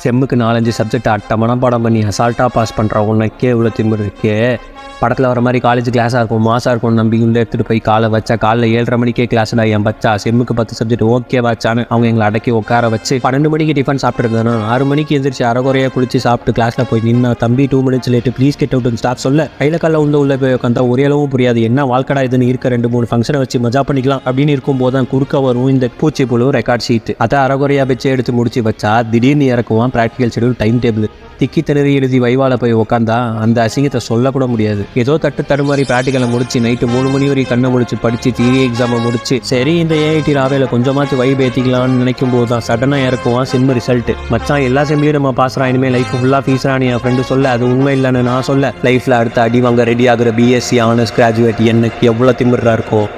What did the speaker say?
செம்முக்கு 4-5 subject அட்டை மனப்பாடம் பண்ணி அசால்ட்டாக பாஸ் பண்ணுற உனக்கே இவ்வளோ திமிரு இருக்கே. படத்தில் வர மாதிரி காலேஜ் கிளாஸாக இருக்கும், மாசாக இருக்கும் நம்பி உள்ளே எடுத்துகிட்டு போய் காலை வச்சா காலைல 7:30 மணிக்கே கிளாஸ்டா என் பச்சா, செம்முக்கு 10 சப்ஜெக்ட் ஓகே வாச்சான்னு அவங்க எங்களை அடக்கி உட்கார வச்சு 12 மணிக்கு டிஃபன் சாப்பிட்டுருந்தானோ 6 மணிக்கு எந்திரிச்சு அரைகுறையாக குளிச்சு சாப்பிட்டு கிளாஸில் போய் நின்னா தம்பி 2 மினிட்ஸ் லேட்டு ப்ளீஸ் கெட் அவுட்னு ஸ்டாஃப் சொல்ல கையில் காலில் உள்ளே போய் உட்காந்தா ஒரு அளவும் புரியாது. என்ன வாழ்க்கடா இதுன்னு இருக்க 2-3 ஃபங்க்ஷனை வச்சு மஜா பண்ணிக்கலாம் அப்படின்னு இருக்கும்போது தான் குறுக்க வரும் இந்த பூச்சி புழு ரெக்கார்ட் ஷீட். அதை அரைகுறையாக வச்சு எடுத்து முடிச்சு வச்சா திடீர்னு இறக்குவான் ப்ராக்டிகல் ஷெடியூல் டைம் டேபிள். திக்கி திணறி எழுதி வைவால போய் உட்காந்தா அந்த அசிங்கத்தை சொல்லக்கூட முடியாது. ஏதோ தடுமாறி ப்ராக்டிக்கலை முடிச்சு நைட்டு 3 மணி வரை கண்ணை முடிச்சு படிச்சு தியரி எக்ஸாமை முடிச்சு சரி இந்த ஏஐடி ராவையில் கொஞ்சமாச்சு வைப் ஏற்றிக்கலாம்னு நினைக்கும் போது தான் சடனாக இறக்குவான் செம்மு ரிசல்ட். மச்சான் எல்லா செம்லையும் நம்ம பாஸ்ரா, இனிமேல் லைஃப் ஃபுல்லாக ஃபீஸ்ரான்னு என் ஃப்ரெண்டு சொல்ல அது உண்மை இல்லைன்னு நான் சொல்ல லைஃப்பில் அடுத்த அடி வாங்க ரெடி ஆகுற பிஎஸ்சி ஆனர்ஸ் கிராஜுவேட் எனக்கு எவ்வளோ திமிரா இருக்கும்.